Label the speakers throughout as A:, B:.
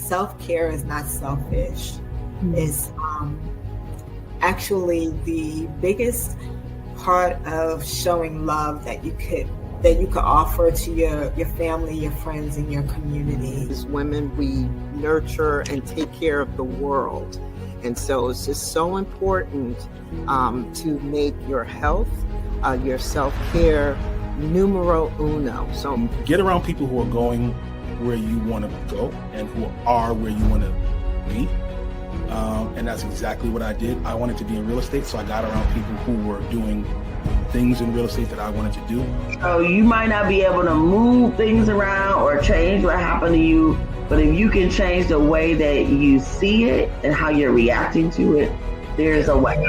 A: self-care is not selfish. It's actually the biggest part of showing love that you could offer to your family, your friends, and your community.
B: As women, we nurture and take care of the world. And so it's just so important to make your health, your self-care numero uno. So
C: get around people who are going where you want to go and who are where you want to be. And that's exactly what I did. I wanted to be in real estate, so I got around people who were doing things in real estate that I wanted to do.
D: So you might not be able to move things around or change what happened to you, but if you can change the way that you see it and how you're reacting to it, there's a way.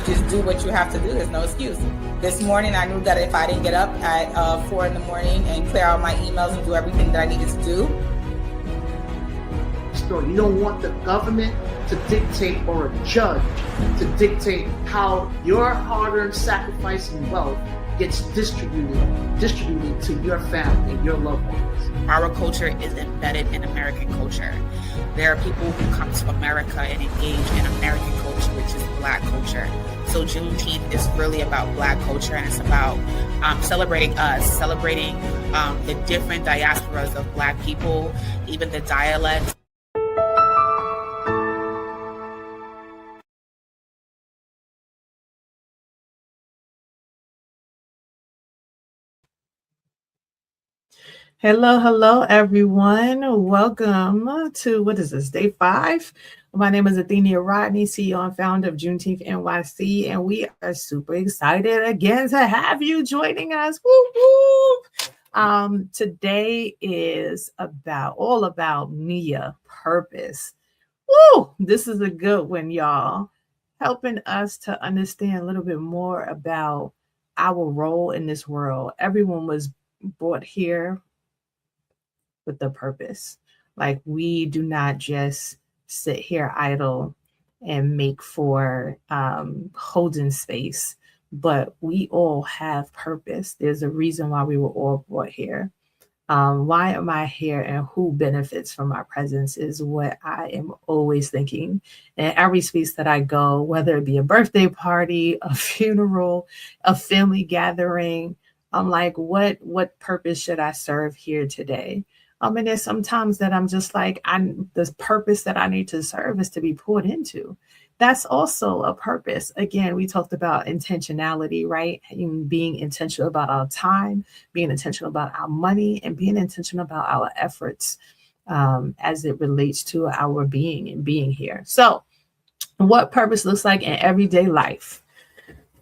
E: Just do what you have to do. There's no excuse. This morning, I knew that if I didn't get up at 4 in the morning and clear out my emails and do everything that I needed to do.
F: You don't want the government to dictate or a judge to dictate how your hard-earned sacrifice and wealth gets distributed to your family and your loved ones.
G: Our culture is embedded in American culture. There are people who come to America and engage in American culture, which is Black culture. So Juneteenth is really about Black culture, and it's about celebrating us, celebrating the different diasporas of Black people, even the dialects.
H: Hello, everyone. Welcome to, what is this, day 5? My name is Athenia Rodney, CEO and founder of Juneteenth NYC, and we are super excited again to have you joining us. Woo, woo. Today is all about Nia, purpose. Woo! This is a good one, y'all. Helping us to understand a little bit more about our role in this world. Everyone was brought here with the purpose. Like, we do not just sit here idle and make for holding space, but we all have purpose. There's a reason why we were all brought here. Why am I here and who benefits from my presence is what I am always thinking. In every space that I go, whether it be a birthday party, a funeral, a family gathering, I'm like, what purpose should I serve here today? And there's sometimes that I'm just like, the purpose that I need to serve is to be poured into. That's also a purpose. Again, we talked about intentionality, right? And being intentional about our time, being intentional about our money, and being intentional about our efforts as it relates to our being and being here. So what purpose looks like in everyday life?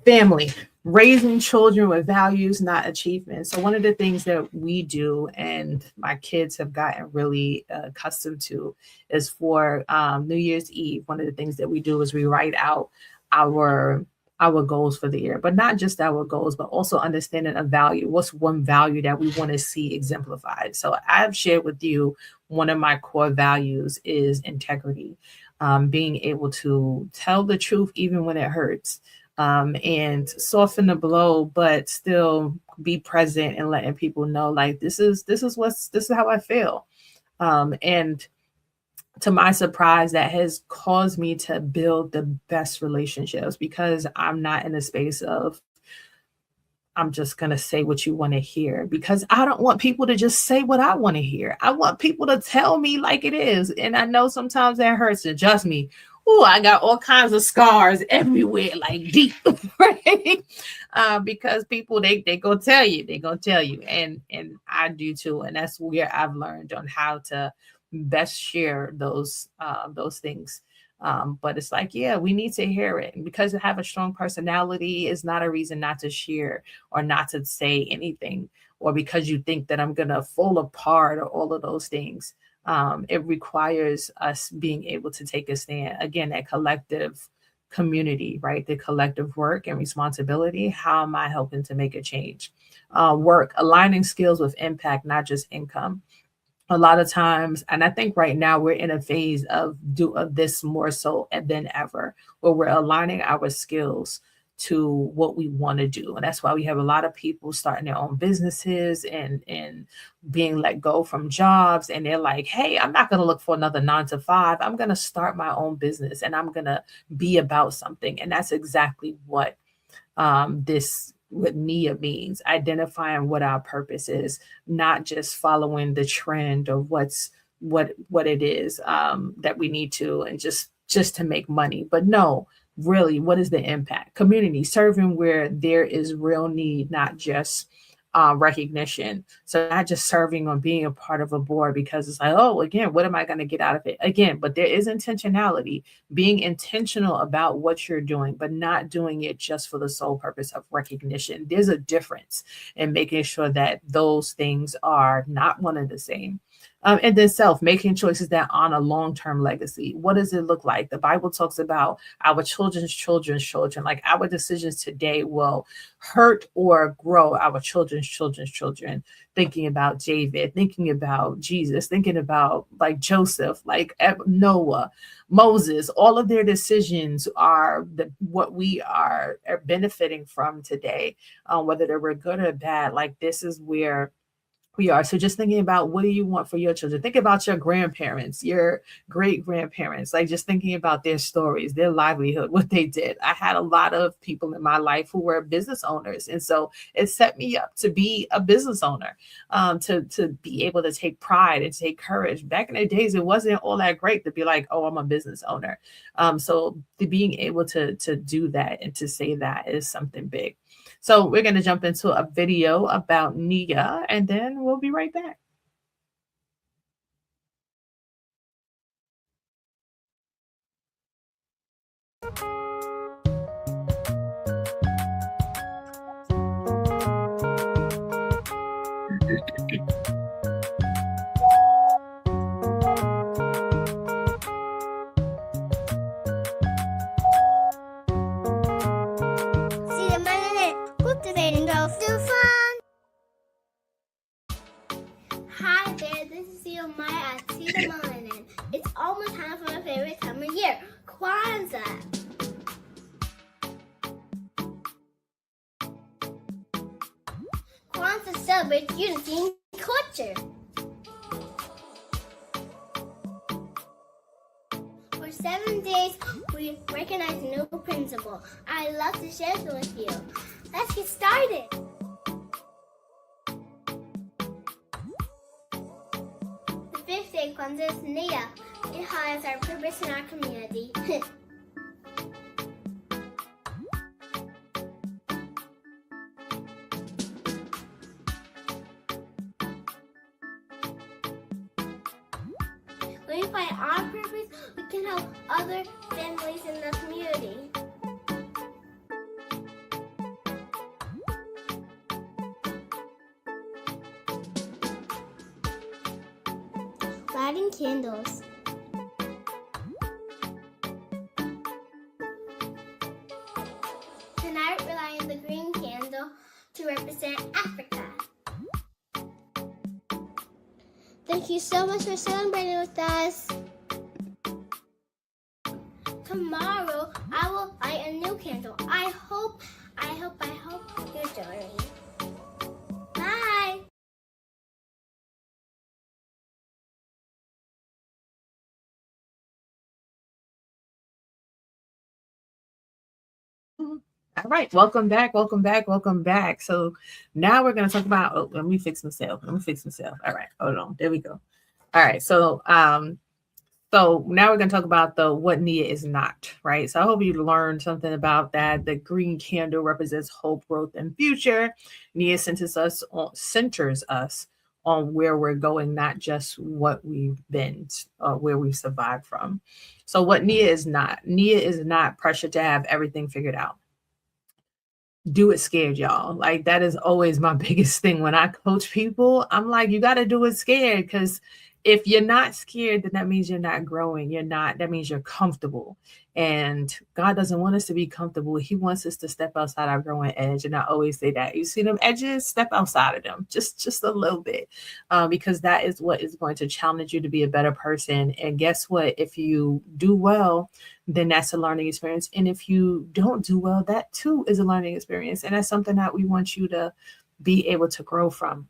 H: Family. Raising children with values, not achievements. So one of the things that we do, and my kids have gotten really accustomed to, is for New Year's Eve, one of the things that we do is we write out our goals for the year, but not just our goals, but also understanding a value. What's one value that we want to see exemplified? So I've shared with you one of my core values is integrity, being able to tell the truth even when it hurts. And soften the blow, but still be present and letting people know, like, this is how I feel. And to my surprise, that has caused me to build the best relationships, because I'm not in a space of, I'm just going to say what you want to hear, because I don't want people to just say what I want to hear. I want people to tell me like it is. And I know sometimes that hurts, and trust me, I got all kinds of scars everywhere, like deep, right? Because people, they gonna tell you, and I do too, and that's where I've learned on how to best share those things. But it's like, yeah, we need to hear it, and because I have a strong personality is not a reason not to share or not to say anything, or because you think that I'm gonna fall apart or all of those things. It requires us being able to take a stand. Again, that collective community, right? The collective work and responsibility. How am I helping to make a change? Work, aligning skills with impact, not just income. A lot of times, and I think right now we're in a phase of this more so than ever, where we're aligning our skills to what we want to do. And that's why we have a lot of people starting their own businesses and being let go from jobs. And they're like, hey, I'm not going to look for another 9 to 5. I'm going to start my own business and I'm going to be about something. And that's exactly what what Nia means, identifying what our purpose is, not just following the trend of what it is that we need to, and just to make money. But no, really, what is the impact? Community serving where there is real need, not just recognition. So not just serving or being a part of a board because it's like, oh, again, what am I going to get out of it? Again, but there is intentionality, being intentional about what you're doing, but not doing it just for the sole purpose of recognition. There's a difference in making sure that those things are not one and the same. And then making choices that honor long-term legacy. What does it look like? The Bible talks about our children's children's children. Like our decisions today will hurt or grow our children's children's children. Thinking about David, thinking about Jesus, thinking about like Joseph, like Noah, Moses. All of their decisions are what we are benefiting from today, whether they were good or bad. Like this is where we are. So just thinking about what do you want for your children? Think about your grandparents, your great grandparents, like just thinking about their stories, their livelihood, what they did. I had a lot of people in my life who were business owners. And so it set me up to be a business owner, to be able to take pride and take courage. Back in the days, it wasn't all that great to be like, oh, I'm a business owner. So being able to do that and to say that is something big. So we're going to jump into a video about Nia, and then we'll be right back.
I: Hi there, this is Maya at Cedar Melanin. It's almost time for my favorite time of year, Kwanzaa. Kwanzaa celebrates unity and culture. For 7 days, we recognize a new principle. I'd love to share it with you. Let's get started. The 5th day, Kwanzaa is Nia. It highlights our purpose in our community. When we find our purpose, we can help other families in the community. Lighting candles. Tonight we're lighting the green candle to represent Africa. Thank you so much for celebrating with us. Tomorrow I will light a new candle. I hope you're joining. Bye.
H: All right, welcome back. So now we're going to talk about, oh, let me fix myself. All right, hold on. There we go. All right, so so now we're going to talk about what Nia is not, right? So I hope you learned something about that. The green candle represents hope, growth, and future. Nia centers us on where we're going, not just what we've been, where we've survived from. So what Nia is not pressured to have everything figured out. Do it scared, y'all. Like that is always my biggest thing when I coach people. I'm like, you got to do it scared because if you're not scared, then that means you're not growing. That means you're comfortable. And God doesn't want us to be comfortable. He wants us to step outside our growing edge. And I always say that. You see them edges, step outside of them, just a little bit, because that is what is going to challenge you to be a better person. And guess what? If you do well, then that's a learning experience. And if you don't do well, that too is a learning experience. And that's something that we want you to be able to grow from.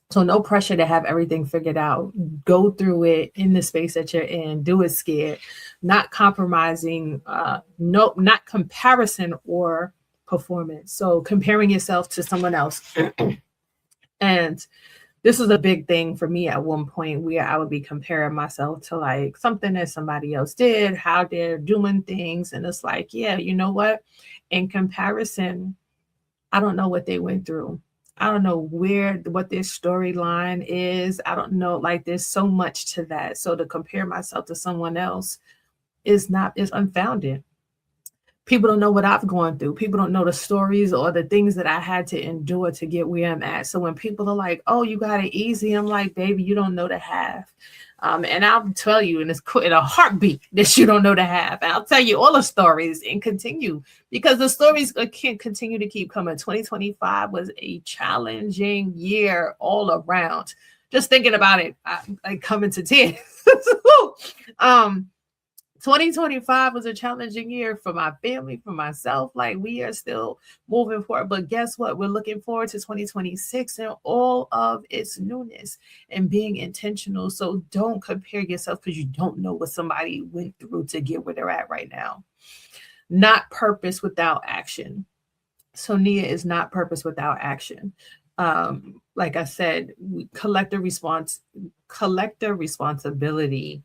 H: So no pressure to have everything figured out. Go through it in the space that you're in. Do it scared, not compromising, not comparison or performance. So comparing yourself to someone else. And this was a big thing for me at one point, where I would be comparing myself to like something that somebody else did, how they're doing things. And it's like, yeah, you know what? In comparison, I don't know what they went through. I don't know what their storyline is. I don't know, like there's so much to that. So to compare myself to someone else is unfounded. People don't know what I've gone through. People don't know the stories or the things that I had to endure to get where I'm at. So when people are like, oh, you got it easy, I'm like, baby, you don't know the half. And I'll tell you in a heartbeat that you don't know the half. And I'll tell you all the stories and continue, because the stories can't continue to keep coming. 2025 was a challenging year all around. Just thinking about it, I come into tears. 2025 was a challenging year for my family, for myself. Like, we are still moving forward. But guess what? We're looking forward to 2026 and all of its newness and being intentional. So don't compare yourself, because you don't know what somebody went through to get where they're at right now. Not purpose without action. So Nia is not purpose without action. Like I said, collective responsibility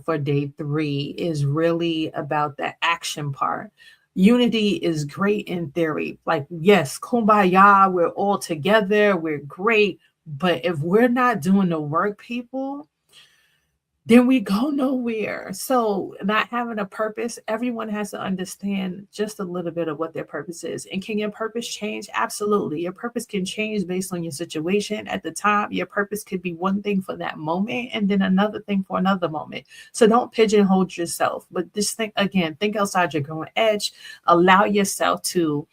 H: for day 3 is really about the action part. Unity is great in theory. Like, yes, kumbaya, we're all together, we're great. But if we're not doing the work, people, then we go nowhere. So not having a purpose, everyone has to understand just a little bit of what their purpose is. And can your purpose change? Absolutely. Your purpose can change based on your situation at the time. Your purpose could be one thing for that moment and then another thing for another moment. So don't pigeonhole yourself, but just think outside your growing edge. Allow yourself to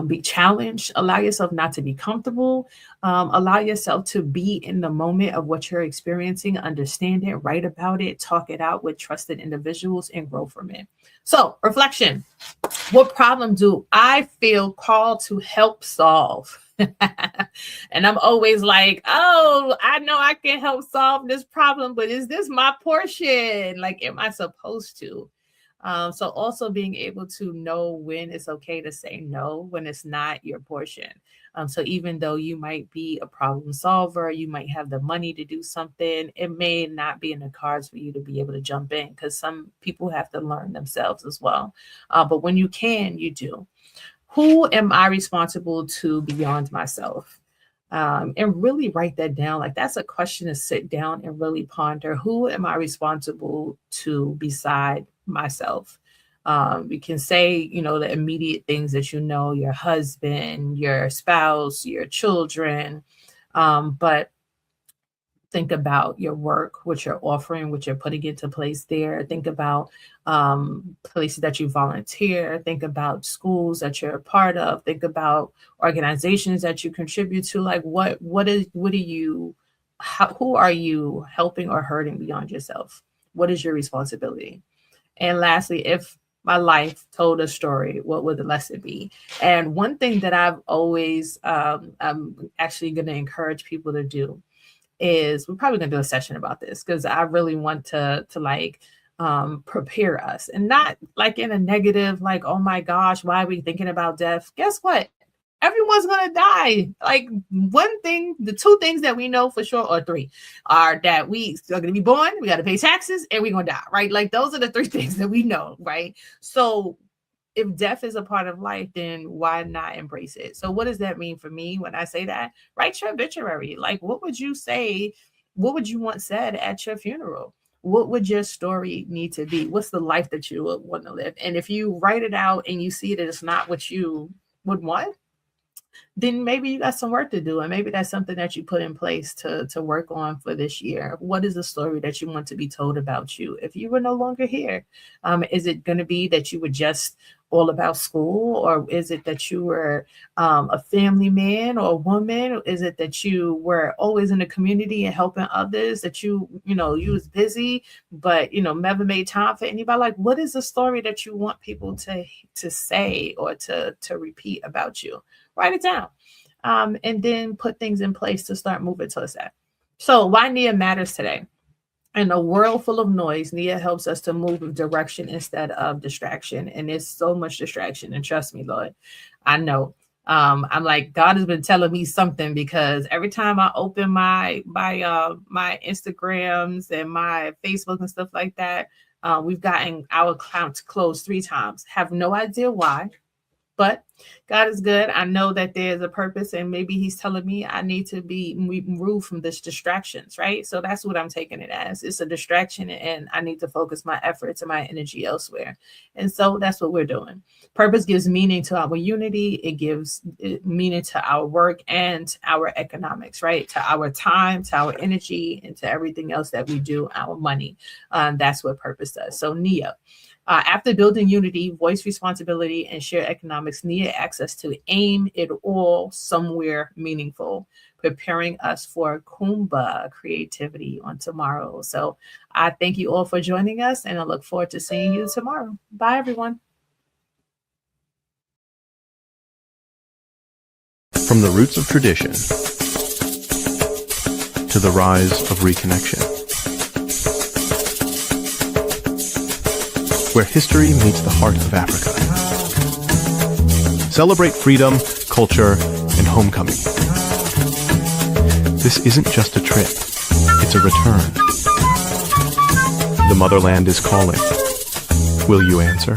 H: be challenged. Allow yourself not to be comfortable. Allow yourself to be in the moment of what you're experiencing, understand it, write about it, talk it out with trusted individuals, and grow from it. So, reflection. What problem do I feel called to help solve? And I'm always like, oh, I know I can help solve this problem, but is this my portion? Like, am I supposed to? So also being able to know when it's okay to say no, when it's not your portion. So even though you might be a problem solver, you might have the money to do something, it may not be in the cards for you to be able to jump in, because some people have to learn themselves as well. But when you can, you do. Who am I responsible to beyond myself? And really write that down. Like, that's a question to sit down and really ponder. Who am I responsible to beside myself? We can say, the immediate things that your husband, your spouse, your children, but think about your work, what you're offering, what you're putting into place there. Think about places that you volunteer. Think about schools that you're a part of. Think about organizations that you contribute to. Like, who are you helping or hurting beyond yourself? What is your responsibility? And lastly, if my life told a story, what would the lesson be? And one thing that I've always, I'm actually going to encourage people to do is, we're probably going to do a session about this, because I really want to prepare us, and not like in a negative, like, oh my gosh, why are we thinking about death? Guess what? Everyone's going to die. Like, the 2 things that we know for sure, or 3, are that we are going to be born, we got to pay taxes, and we're going to die, right? Like, those are the 3 things that we know, right? So if death is a part of life, then why not embrace it? So what does that mean for me when I say that? Write your obituary. Like, what would you say? What would you want said at your funeral? What would your story need to be? What's the life that you would want to live? And if you write it out and you see that it's not what you would want, then maybe you got some work to do. And maybe that's something that you put in place to work on for this year. What is the story that you want to be told about you if you were no longer here? Is it going to be that you were just all about school, or is it that you were a family man or woman? Is it that you were always in the community and helping others, that you was busy, but never made time for anybody? Like, what is the story that you want people to say or to repeat about you? Write it down, and then put things in place to start moving towards that. So why Nia matters today? In a world full of noise, Nia helps us to move with direction instead of distraction. And there's so much distraction. And trust me, Lord, I know. I'm like, God has been telling me something, because every time I open my Instagrams and my Facebook and stuff like that, we've gotten our accounts closed 3 times. Have no idea why. But God is good. I know that there's a purpose, and maybe he's telling me I need to be removed from this distractions, right? So that's what I'm taking it as. It's a distraction, and I need to focus my efforts and my energy elsewhere. And so that's what we're doing. Purpose gives meaning to our unity. It gives meaning to our work and our economics, right? To our time, to our energy, and to everything else that we do, our money. That's what purpose does. So Nia. After building unity, voice responsibility, and share economics, Nia asks us to aim it all somewhere meaningful, preparing us for Kumbaya creativity on tomorrow. So I thank you all for joining us, and I look forward to seeing you tomorrow. Bye, everyone.
J: From the roots of tradition to the rise of reconnection, where history meets the heart of Africa. Celebrate freedom, culture, and homecoming. This isn't just a trip, it's a return. The motherland is calling. Will you answer?